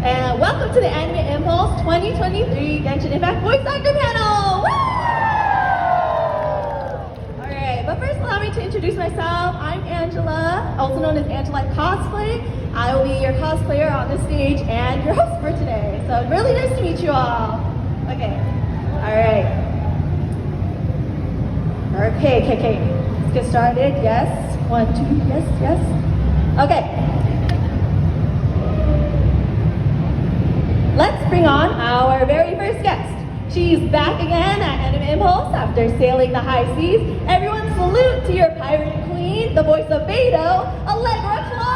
And welcome to the Anime Impulse 2023 Genshin Impact Voice Actor Panel! Woo! Alright, but first allow me to introduce myself. I'm Angela, also known as Angela Cosplay. I will be your cosplayer on this stage and your host for today. So really nice to meet you all. Okay, alright. Okay. Let's get started. Yes. 1, 2, yes. Okay. Let's bring on our very first guest. She's back again at Anime Impulse after sailing the high seas. Everyone salute to your pirate queen, the voice of Beto, Allegra Clark!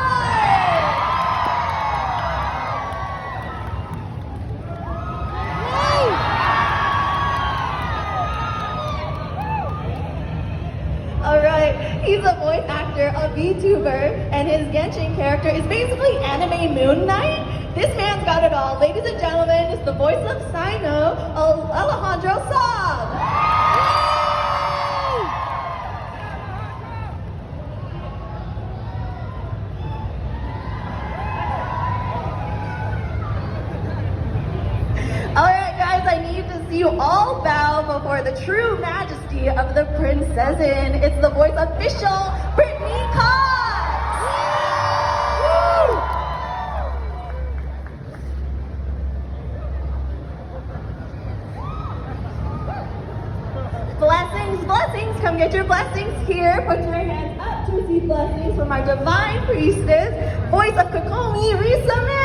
Alright, he's a voice actor, a VTuber, and his Genshin character is basically anime Moon Knight. This man's got it all. Ladies and gentlemen, it's the voice of Sino, Alejandro Saab. Alright guys, I need to see you all bow before the true majesty of the princessin. It's the voice official, Brittany Cox! Blessings, come get your blessings here. Put your hands up to receive blessings from our divine priestess, voice of Kokomi, Risa May.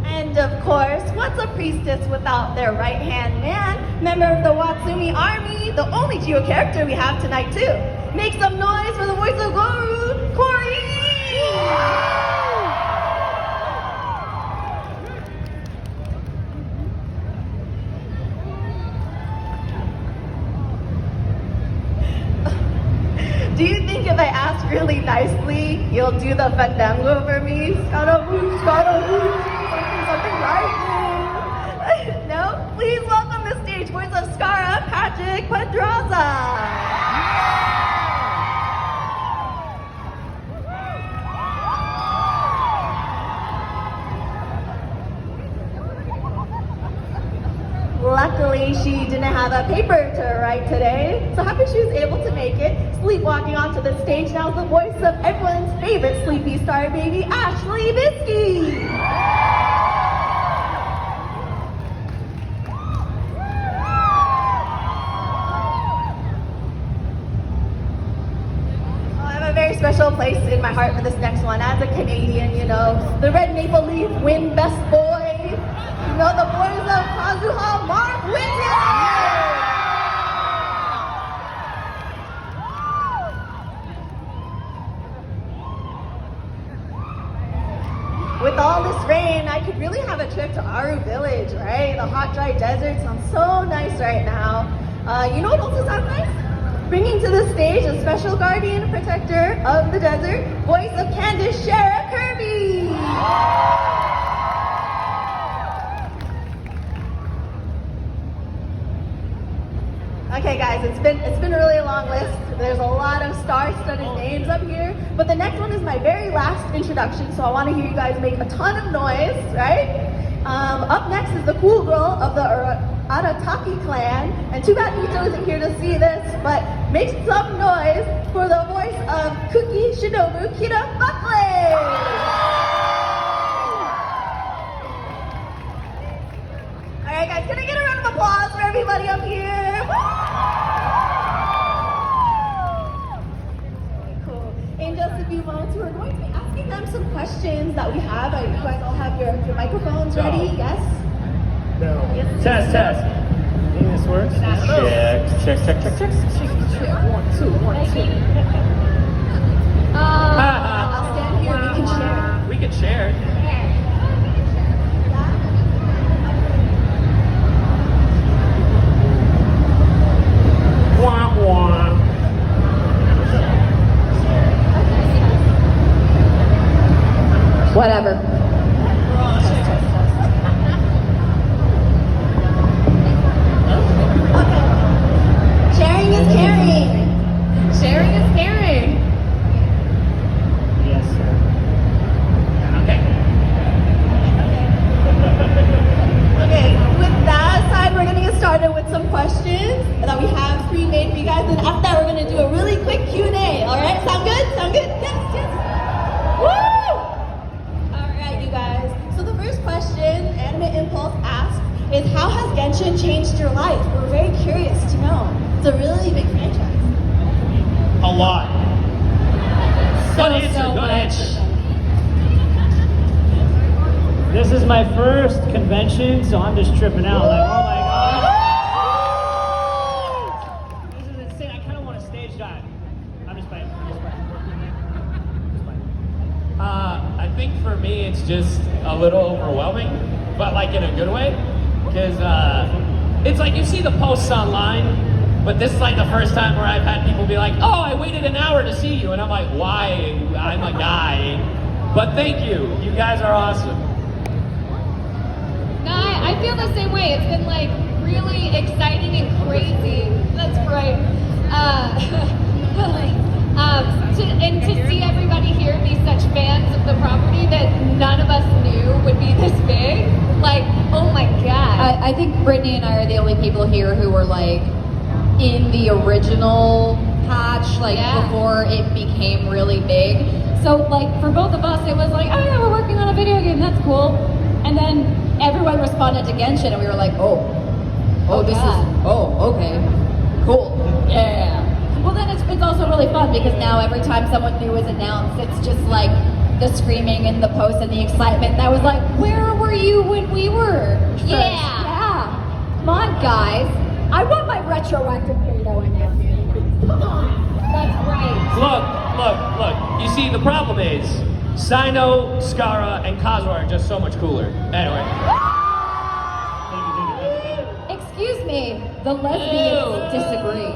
And of course, what's a priestess without their right-hand man? Member of the Watsumi army, the only Geo character we have tonight too. Make some noise for the voice of Goru, Corey! Do you think if I ask really nicely, you'll do the fandango for me? Scaramouche, something right? No? Please welcome the stage voice of Skara, Patrick Pedraza. Luckily, she didn't have a paper to write today, so happy she was able to make it. Sleepwalking onto the stage now is the voice of everyone's favorite sleepy star baby, Ashley Bisky. I have a very special place in my heart for this next one. As a Canadian, you know, the Red Maple Leaf win best boy. You know, the boys of Kazuha, Mark Whitten! With all this rain, I could really have a trip to Aru Village, right? The hot, dry desert sounds so nice right now. You know what also sounds nice? Bringing to the stage a special guardian protector of the desert, voice of Candace Shara Kirby! Okay guys, it's been really a long list. There's a lot of star-studded names up here, but the next one is my very last introduction, so I want to hear you guys make a ton of noise, right? Up next is the cool girl of the Arataki clan, and too bad Ito isn't here to see this, but make some noise for the voice of Cookie Shinobu Kira Buckley! Alright guys, can I get a round of applause for everybody up here? Cool. In just a few moments, we're going to be asking them some questions that we have. You guys all have your microphones ready? Yes? No. Yes. Test. Think this works? Check. 1, 2, 1, 2. I'll stand here. We can share. We can share. Whatever. is how has Genshin changed your life? We're very curious to know. It's a really big franchise. A lot. So much. This is my first convention, so I'm just tripping out. Like, oh my god. This is insane. I kind of want to stage dive. I'm just playing. I think for me it's just a little overwhelming, but like in a good way, because it's like you see the posts online, but this is like the first time where I've had people be like, oh, I waited an hour to see you, and I'm like, why? I'm a guy. But thank you. You guys are awesome. No, I feel the same way. It's been like really exciting and crazy. That's right. And to see everybody here be such fans of the property that none of us knew would be this big. Like, oh my god. I think Brittany and I are the only people here who were like in the original patch, like before it became really big. So like for both of us, it was like, oh yeah, we're working on a video game, that's cool. And then everyone responded to Genshin and we were like, okay, cool, yeah. Well then it's also really fun because now every time someone new is announced, it's just like the screaming and the posts and the excitement. And I was like, where were you when we were first? Yeah. Come on guys. I want my retroactive beta announcement. Come on. That's right. Look. You see, the problem is, Sino, Skara, and Kazuha are just so much cooler. Anyway. Excuse me, the lesbians disagree.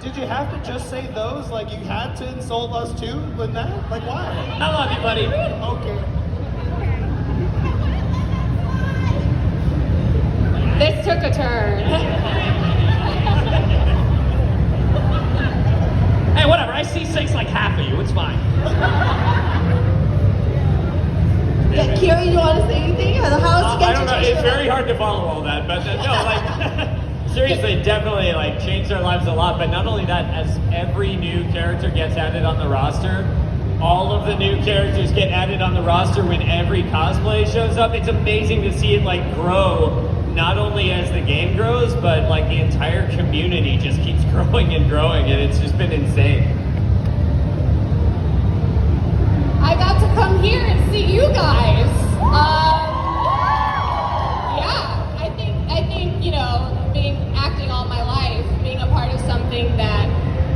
Did you have to just say those? Like you had to insult us too with that? Like why? I love you, buddy. Okay. This took a turn. Hey, whatever. I see six like half of you. It's fine. Yeah, Kira, you want to say anything? How's Genshin I don't know. changed It's your very life? hard to follow all that, but no, like seriously, definitely like changed their lives a lot. But not only that, as every new character gets added on the roster, all of the new characters get added on the roster when every cosplay shows up. It's amazing to see it like grow, not only as the game grows, but like the entire community just keeps growing and growing, and it's just been insane. I got to come here and see you guys. Yeah, I think you know, acting all my life, being a part of something that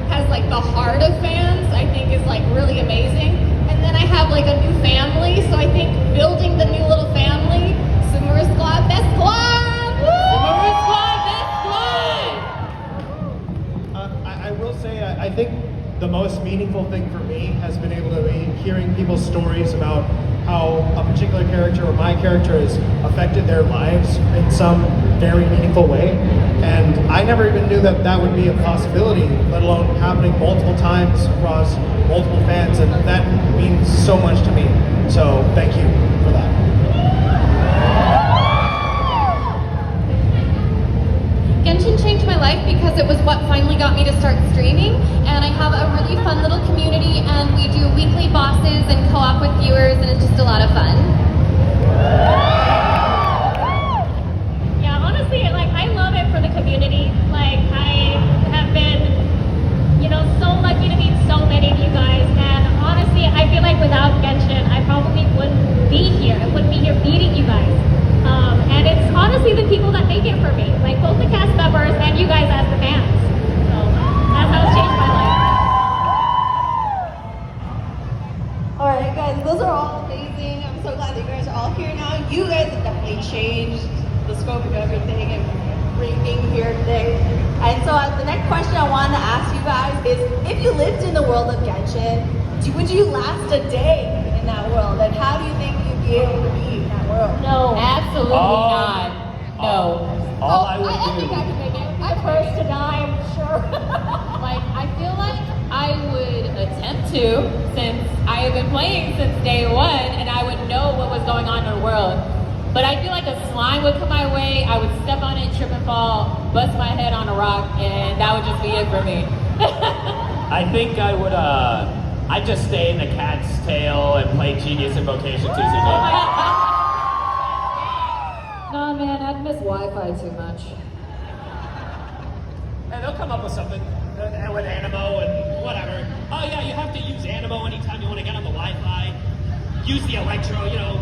has like the heart of fans, I think is like really amazing. And then I have like a new family, so I think building the new little family, Samura Squad, best squad! Samura Squad, best squad! I will say, I think the most meaningful thing for me has been able to be hearing people's stories about how a particular character or my character has affected their lives in some very meaningful way. And I never even knew that that would be a possibility, let alone happening multiple times across multiple fans. And that means so much to me. So thank you for that. Genshin changed my life because it was what finally got me to start streaming, and I have a really fun little community, and we do weekly bosses and co-op with viewers, and it's just a lot of fun. Yeah, honestly, like I love it for the community. Like I have been, you know, so lucky to meet so many of you guys, and honestly, I feel like without Genshin, I probably wouldn't be here. I wouldn't be here meeting you guys. And it's honestly the people that make it for me, like both the cast members and you guys as the fans. So that's how it's changed my life. Alright guys, those are all amazing. I'm so glad that you guys are all here now. You guys have definitely changed the scope of everything and being here today. And so the next question I wanted to ask you guys is, if you lived in the world of Genshin, would you last a day in that world? And how do you think you'd be able to be in that world? No, Absolutely not. No. All I would I think do. I can make it. I'm first to die, I'm sure. Like, I feel like I would attempt to, since I have been playing since day one, and I would know what was going on in the world. But I feel like a slime would come my way, I would step on it, trip and fall, bust my head on a rock, and that would just be it for me. I think I would, I'd just stay in the cat's tail and play Genius Invocation TCG. Nah, man, I'd miss Wi-Fi too much. And they'll come up with something with Animo and whatever. Oh yeah, you have to use Animo anytime you want to get on the Wi-Fi. Use the Electro, you know,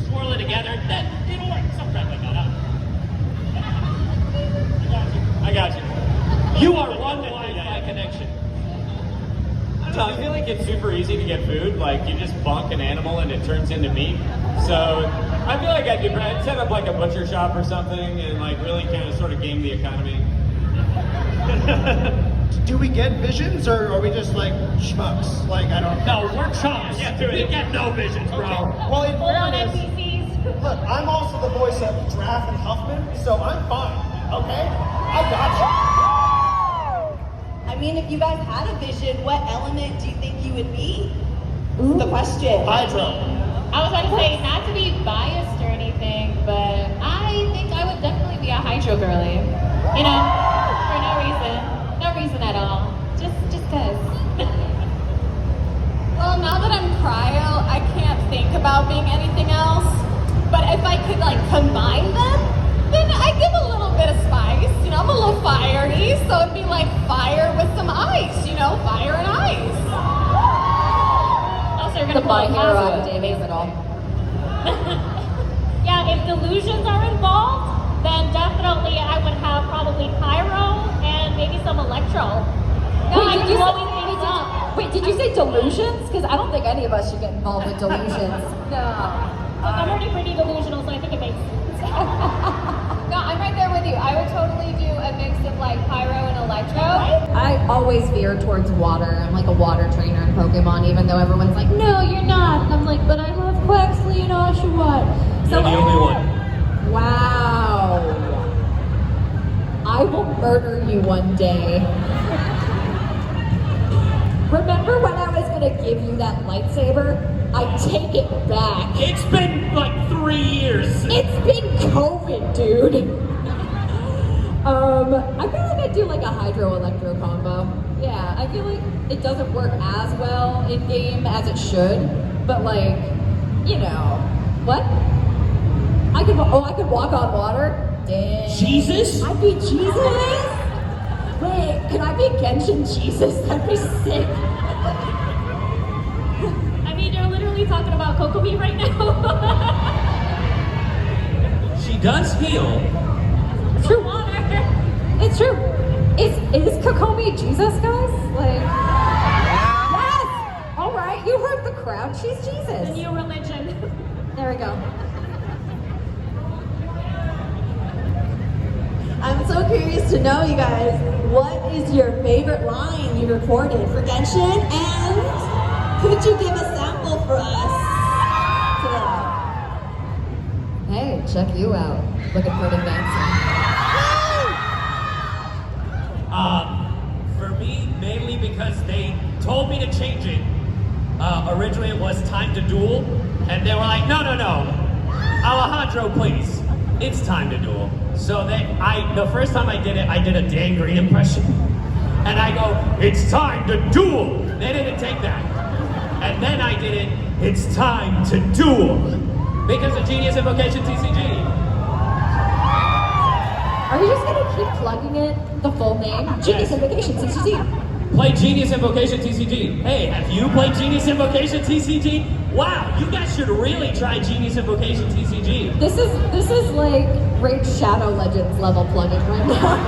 swirl it together, then it'll work. Some crap like that. I got you. You are one Wi-Fi connection. I don't know, I feel like it's super easy to get food. Like, you just bonk an animal and it turns into meat. So, I feel like I'd set up like a butcher shop or something and like really kind of sort of game the economy. Do we get visions, or are we just like schmucks? Like, I don't know. No, we're chumps. Yeah, do it. We get no visions, bro. Well, in We're on fairness, NPCs. look, I'm also the voice of Draft and Huffman, so I'm fine, okay? I got I mean, if you guys had a vision, what element do you think you would be? The question. you. Hydro. I was about to say, not to be biased or anything, but I think I would definitely be a hydro girly. You know, for no reason. No reason at all. Just cause. Well, now that I'm cryo, I can't think about being anything else. But if I could like combine them, then I give a little bit of spice. You know, I'm a little fiery, so it'd be like fire with some ice. You know, fire and ice. Also, you're The gonna pull My a Hero positive. Academia of it all. Yeah, if delusions are involved, then definitely I would have probably pyro and maybe some electro. No, Wait, I'm did you blowing say, things up. wait, did you say delusions? Because I don't think any of us should get involved with delusions. No. Look, I'm already pretty delusional, so I think it makes sense. No, I'm right there with you. I would totally do a mix of like pyro and electro. I always veer towards water. I'm like a water trainer in Pokemon, even though everyone's like, no, you're not. And I'm like, but I love Quaxley and Oshawott. You're the only one. Wow. I will murder you one day. Remember when I was gonna give you that lightsaber? I take it back. It's been like 3 years. It's been COVID, dude. I feel like I'd do like a hydro-electro combo. Yeah, I feel like it doesn't work as well in game as it should, but like, you know, what? I could walk on water? Damn. Jesus? I'd be Jesus? Wait, can I be Genshin Jesus? That'd be sick. I mean, you're literally talking about Kokomi right now. She does heal. It's true. It's true. Is Kokomi Jesus, guys? Like, yes! Alright, you heard the crowd. She's The Jesus. new religion. There we go. I'm so curious to know, you guys, what is your favorite line you recorded for Genshin? And could you give a sample for us today? Hey, check you out. Looking pretty fancy. For me, mainly because they told me to change it. Originally it was time to duel, and they were like, no, Alejandro, please, it's time to duel. So the first time I did it, I did a Dan Green impression, and I go, it's time to duel. They didn't take that, and then I did it, it's time to duel, because of Genius Invocation TCG. Are you just gonna keep plugging it, the full name? Genius Invocation CCG. Play Genius Invocation TCG. Hey, have you played Genius Invocation TCG? Wow, you guys should really try Genius Invocation TCG. This is like Raid Shadow Legends level plugin right now.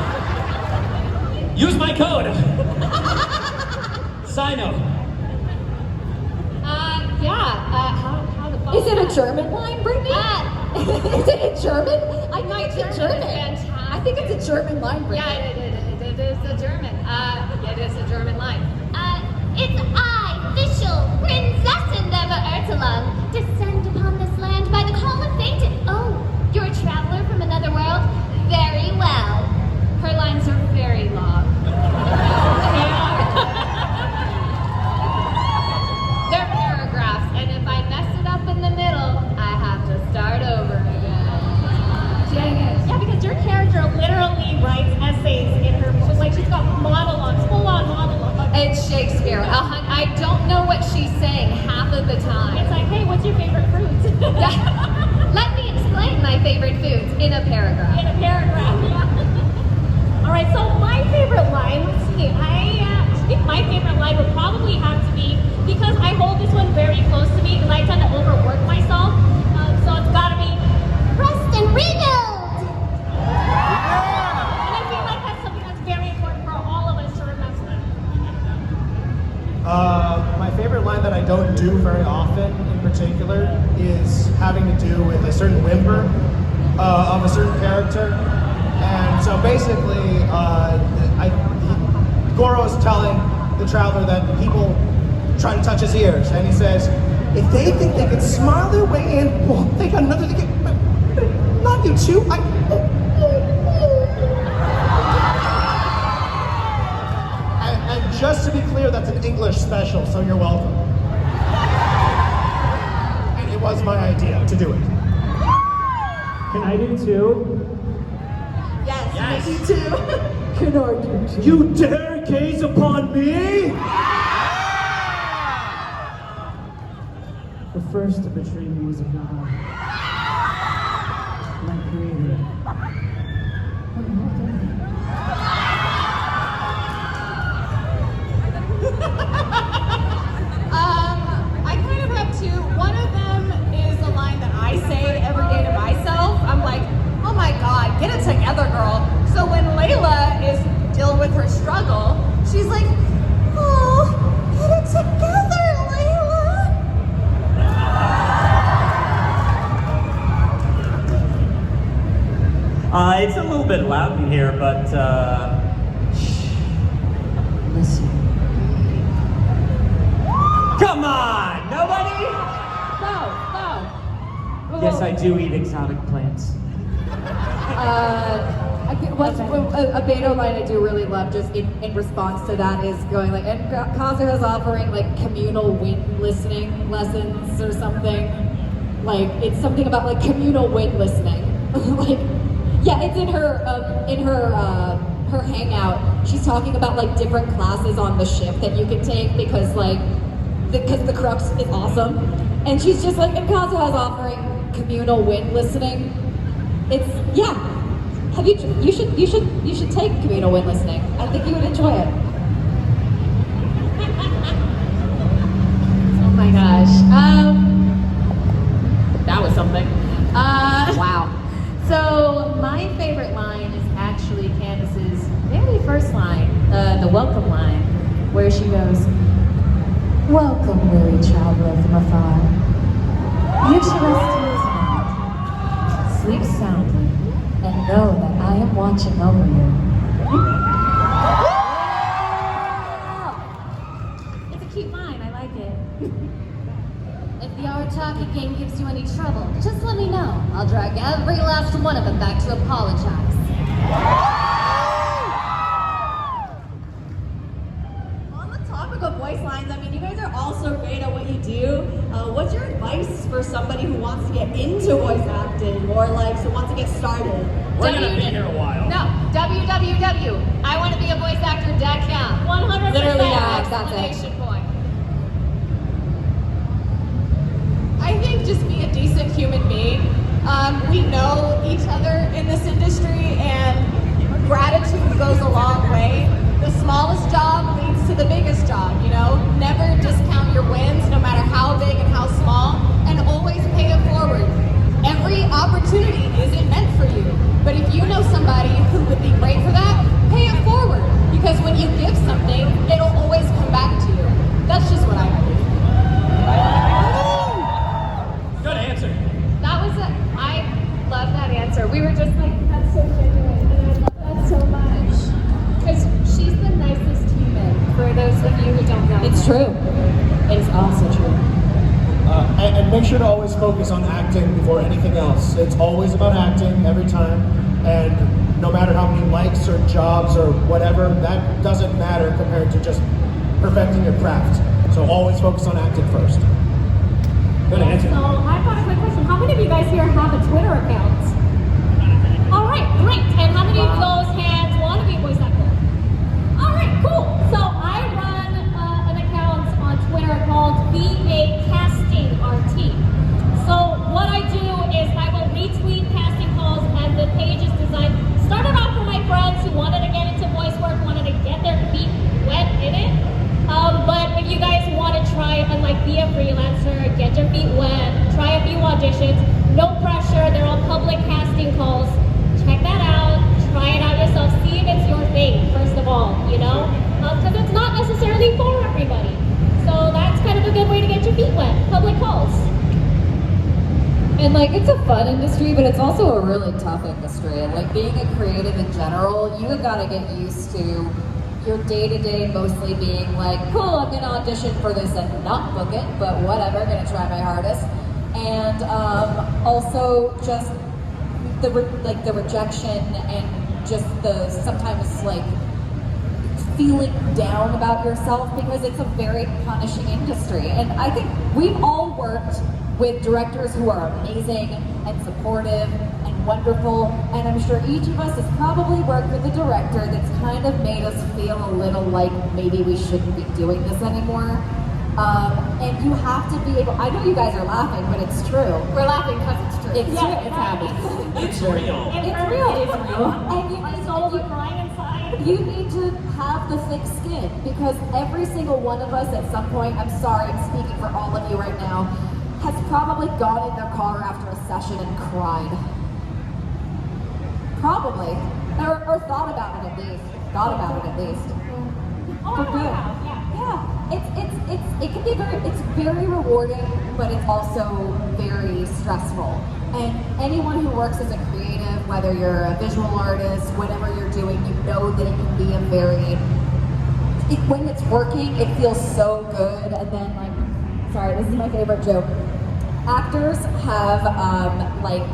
Use my code. Sino. How the fuck? Is it a German line, Brittany? Is it a German? I My think it's a German German. is fantastic. I think it's a German line, Brittany. Yeah, it is a German. It is a German line. It's I, official Princess Endeavor Ertelung, descend upon this land by the call of fate. Oh, you're a traveler from another world? Very well. Her lines are very long. They're paragraphs, and if I mess it up in the middle, I have to start over again. Dang it. Yeah, because your character literally writes essays in her, like she's got monologues, full-on monologues. It don't know what she's saying half of the time. It's like, hey, what's your favorite fruit? Let me explain my favorite foods in a paragraph. In a paragraph, yeah. All right, so my favorite line, let's see, I think my favorite line would probably have to be, because I hold this one very close to me, because I tend to overwork myself, so it's gotta be, Rest and rebuild! and I feel like that's something that's very important for all of us to remember. My favorite line that I don't do very often, in particular, is having to do with a certain whimper of a certain character. And so basically, Goro is telling the traveler that people try to touch his ears, and he says, if they think they can smile their way in, well, they got nothing to get. Not you two. And just to be clear, that's an English special, so you're welcome. And it was my idea to do it. Can I do two? Yes, Yes. me too. Can I do two? You dare gaze upon me? The first to betray me was God, my creator. I kind of have two. One of them is a line that I say every day to myself. I'm like, oh my God, get it together, girl. So when Layla is dealing with her struggle, she's like, oh, get it together, Layla. It's a little bit loud in here, but Listen. come on, nobody? No. Yes, I do eat exotic plants. A beta line I do really love, just in response to that, is going like, and Kazuha's offering like communal wind listening lessons or something. Like, it's something about like communal wind listening. Like, yeah, it's in her her hangout. She's talking about like different classes on the ship that you can take because the crux is awesome. And she's just like, and Kazuha's offering communal wind listening. It's, yeah. Have you should take communal wind listening. I think you would enjoy it. Oh my gosh. That was something. Wow. So my favorite line is actually Candace's very first line, the welcome line, where she goes, "Welcome, weary traveler from afar. You should rest easy, sleep soundly, and know that I am watching over you." It's a cute line, I like it. If the Arataki game gives you any trouble, just let me know. I'll drag every last one of them back to apologize. On the topic of voice lines, I mean, you guys are all so great at what you do. What's your advice for somebody who wants to get into voice acting or like who wants to get started? We're gonna be here a while. No, www. I want to be a voice actor.com. 100%. Literally, yeah, that's it. Exclamation point. I think just be a decent human being. We know each other in this industry, and gratitude goes a long way. The smallest job leads to the biggest job, you know? Never discount your wins, no matter how big and how small, and always pay it forward. Every opportunity isn't meant for you, but if you know somebody who would be great for that, pay it forward. Because when you give something, it'll always come back to you. That's just what I believe. Good answer. That was it. I love that answer. We were just like, that's so genuine, and I love that so much. Because she's the nicest human, for those of you who don't know. It's true. It is also true. And make sure to always focus on acting before anything else. It's always about acting every time, and no matter how many likes or jobs or whatever, that doesn't matter compared to just perfecting your craft. So always focus on acting first. Good answer. So I've got a quick question. How many of you guys here have a Twitter account? All right, great. And how many of those hands want to be a voice actor? All right, cool. So I run an account on Twitter be a freelancer, get your feet wet, try a few auditions. No pressure, they're all public casting calls. Check that out, try it out yourself, see if it's your thing, first of all, you know? Because it's not necessarily for everybody. So that's kind of a good way to get your feet wet, public calls. And like, it's a fun industry, but it's also a really tough industry. Like, being a creative in general, you gotta get used to your day-to-day mostly being like, cool, I'm gonna audition for this and not book it, but whatever, gonna try my hardest. And also just the rejection and just the sometimes like feeling down about yourself, because it's a very punishing industry. And I think we've all worked with directors who are amazing and supportive and wonderful, and I'm sure each of us has probably worked with a director that's kind of made us feel a little like maybe we shouldn't be doing this anymore. And you have to be able, I know you guys are laughing, but it's true. We're laughing because it's true. It's true, it's happening. It's real. It's real. It's real. And My souls are crying inside. you need to have the thick skin, because every single one of us at some point, I'm sorry, I'm speaking for all of you right now, has probably gone in their car after a session and cried. Probably. Or thought about it at least. Thought about it at least. For good. Yeah. It can be it's very rewarding, but it's also very stressful. And anyone who works as a creative, whether you're a visual artist, whatever you're doing, you know that it can be a very, when it's working, it feels so good. And then like, sorry, this is my favorite joke. Actors have like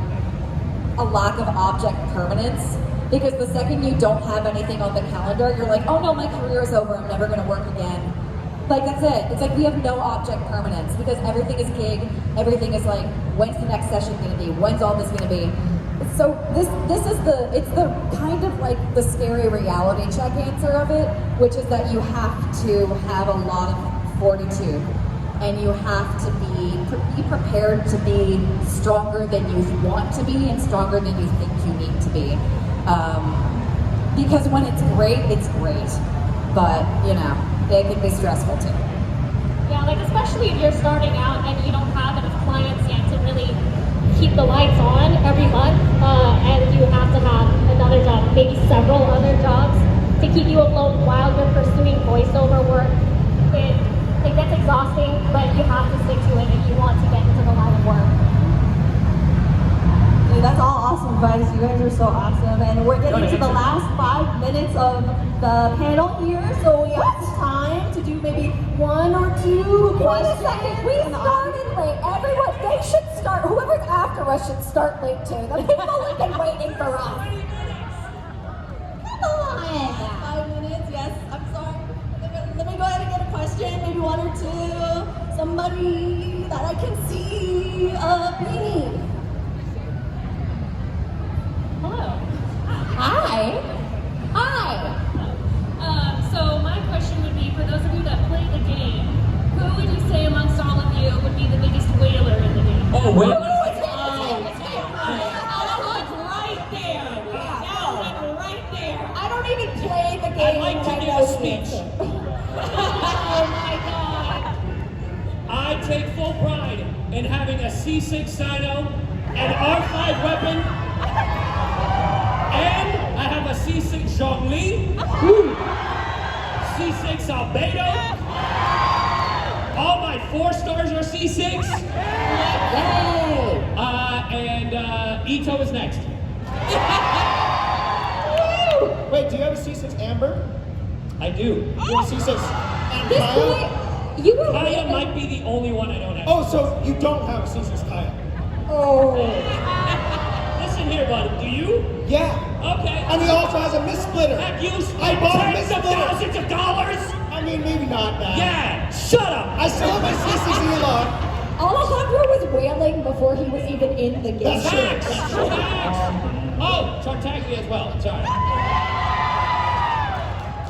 a lack of object permanence, because the second you don't have anything on the calendar, you're like, oh no, my career is over, I'm never gonna work again. Like, that's it. It's like we have no object permanence, because everything is gig, everything is like, when's the next session gonna be? When's all this gonna be? So this is it's the kind of like the scary reality check answer of it, which is that you have to have a lot of fortitude, and you have to be prepared to be stronger than you want to be and stronger than you think you need to be. Because when it's great, but you know, it can be stressful too. Yeah, like especially if you're starting out and you don't have enough clients yet to really keep the lights on every month, and you have to have another job, maybe several other jobs to keep you afloat while you're pursuing voiceover work. It gets exhausting, but you have to stick to it if you want to get into the line of work. Dude, that's all awesome advice. You guys are so awesome. And we're getting to the last 5 minutes of the panel here, so we have time to do maybe 1 or 2 questions. Wait a second, we started late. Everyone, they should start, whoever's after us should start late too. The people have been waiting for us. Come on. 5 minutes, yes. I'm sorry. Let me go ahead and get a question, maybe 1 or 2. Somebody that I can see. Beanie. Hello. Hi. So my question would be, for those of you that play the game, who would you say amongst all of you would be the biggest whaler in the game? Oh, wait. Right there. Right there. I don't even play the game. I'd like to give a speech. Oh my God. I take full pride in having a C6 Sino, an R5 weapon, and I have a C6 Zhongli, C6 Albedo. All my 4 stars are C6. Yay. And Ito is next. Wait, do you have a C6 Amber? I do. You have a C6 and This Kaya? point, you were Kaya waiting. might be the only one I don't have. Oh, so you don't have a C6 Kaya? Oh. Listen here, bud. Do you? Yeah. Okay. And he also has a missplitter. Heck, you I bought a tens of missplitter. thousands of dollars? I mean, maybe not that. Yeah, shut up! I still have my C6 Elon. Alejandro was wailing before he was even in the game. That's true. Facts! Facts! Oh, Tartaglia as well, sorry.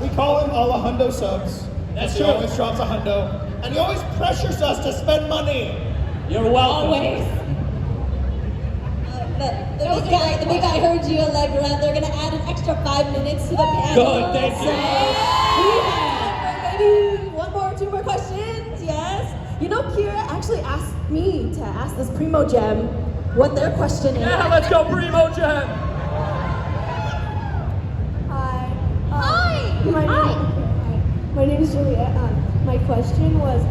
We call him Alahundo Subs. That's He true. always drops a hundo. And he always pressures us to spend money. You're welcome. Always. The big guy heard you, Allegra. They're gonna add an extra 5 minutes to the panel. Good, thank you. So we have maybe 1 more, 2 more questions. Yes. You know, Kira actually asked me to ask this Primo Gem what their question is. Yeah, let's go Primo Gem. Hi. Hi. My name is Juliet. My question was,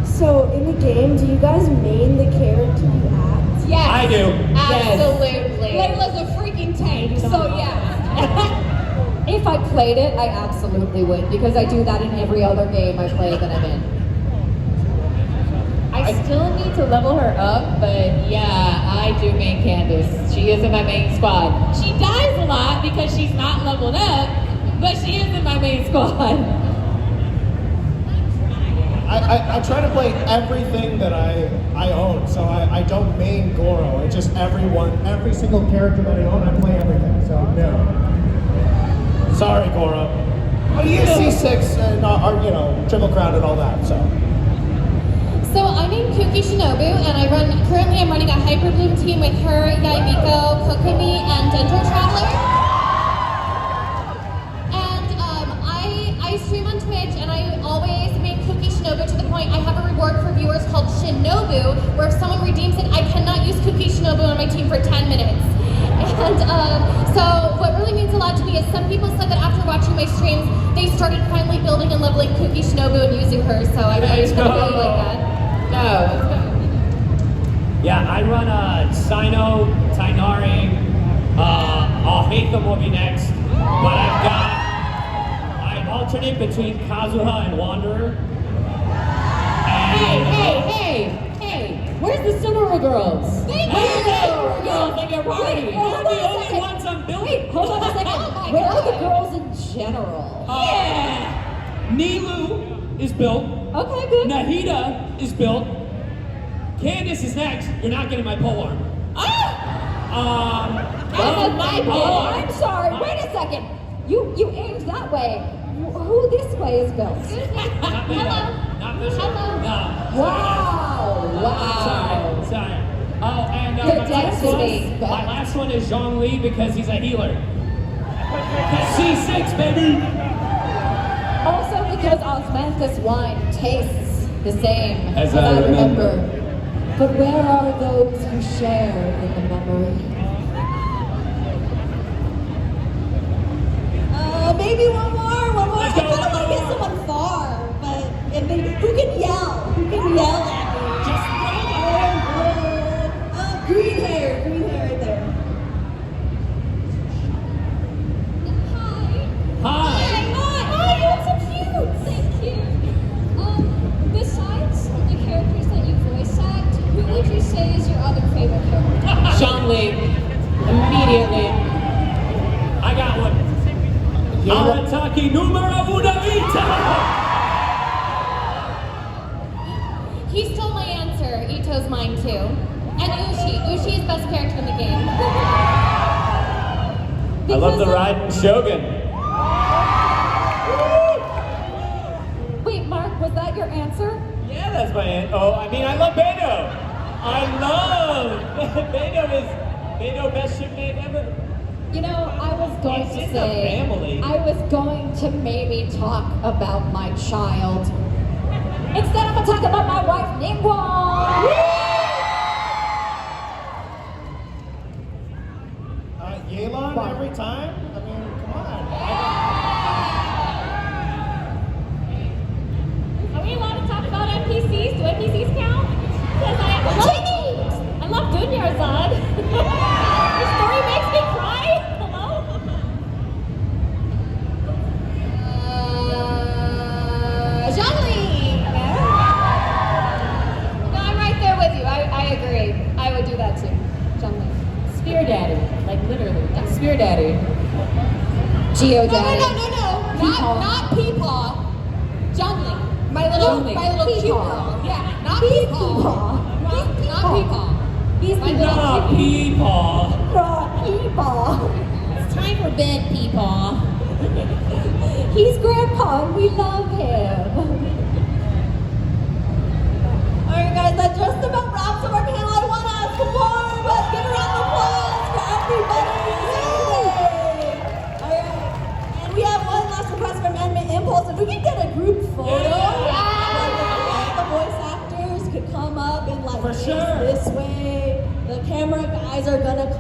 so in the game, do you guys main the character you act? Yes. I do. Absolutely. Layla's a freaking tank, so yeah. If I played it, I absolutely would, because I do that in every other game I play that I'm in. I still need to level her up, but yeah, I do main Candace. She is in my main squad. She dies a lot because she's not leveled up, but she is in my main squad. I try to play everything that I own, so I don't main Goro. It's just every single character that I own, I play everything. So no. Sorry, Goro. But he is C6 and Triple Crown and all that. So I'm named Kuki Shinobu, and currently I'm running a Hyperbloom team with her, Yaimiko, Kokumi, and Dendro Traveler. And I stream on Twitch, and I always make Kuki Shinobu to the point I have a reward for viewers called Shinobu, where if someone redeems it, I cannot use Kuki Shinobu on my team for 10 minutes. And so what really means a lot to me is some people said that after watching my streams, they started finally building and leveling Kuki Shinobu and using her, so I really like that. Yeah, I run Sino, Tainari, I'll hate them will be next, but I alternate between Kazuha and Wanderer. Hey, where's the Subaru girls? Thank Where's you! the Subaru girls in your party? They're the only ones I'm building. Wait, hold on a second. Where are the girls in general? Yeah! Nilu is built. Okay, good. Nahida is built. Candace is next. You're not getting my pole arm. I'm sorry. Wait a second. You aimed that way. Who this way is built? Not Hello. Not this one. No. Wow. Sorry. Oh, and Your my last one is Zhongli because he's a healer. C6, baby. Also because Osmanthus wine tastes the same As I remember. But where are those who share in the memory? Maybe one more. Let's go, I kind of want to hit someone far, but who can yell? Who can yell at me? Just green hair right there. Hi. Hi, you're so cute. Thank you. Besides the characters that you voice act, who would you say is your other favorite character? Zhongli. Immediately. I got one. Arataki numero una vita. He stole my answer. Ito's mine too. And Ushi. Ushi is best character in the game. I love the Raiden Shogun. Wait, Mark, was that your answer? Yeah, that's my answer. Oh, I mean, I love Beto. I love Beto, best shipmate ever. You know, I was going It's to in the say, family. I was going to maybe talk about my child. Instead, I'm going to talk about my wife, Ningguang. Yelan every time? I mean, come on. Are we allowed to talk about NPCs? Do NPCs count? Because I love Dunyarzad. Your story makes me cry. Hello? Zhongli! No, I'm right there with you. I agree. I would do that too. Zhongli. Spear Daddy. Like literally. Like Spear Daddy. Geo No. Daddy. Not Peepaw. Zhongli. My little cute girl. Yeah, not Peepaw. Not Peepaw. He's My the little Peepaw. Peepaw. It's time for bed, Peepaw. He's Grandpa and we love him. Alright guys, that just about wraps up our panel. I want to ask more. Let's give a round of applause for everybody. Alright. And we have one last request from Anime Impulse. If we can get a group photo. Yeah. The voice actor. guys are gonna come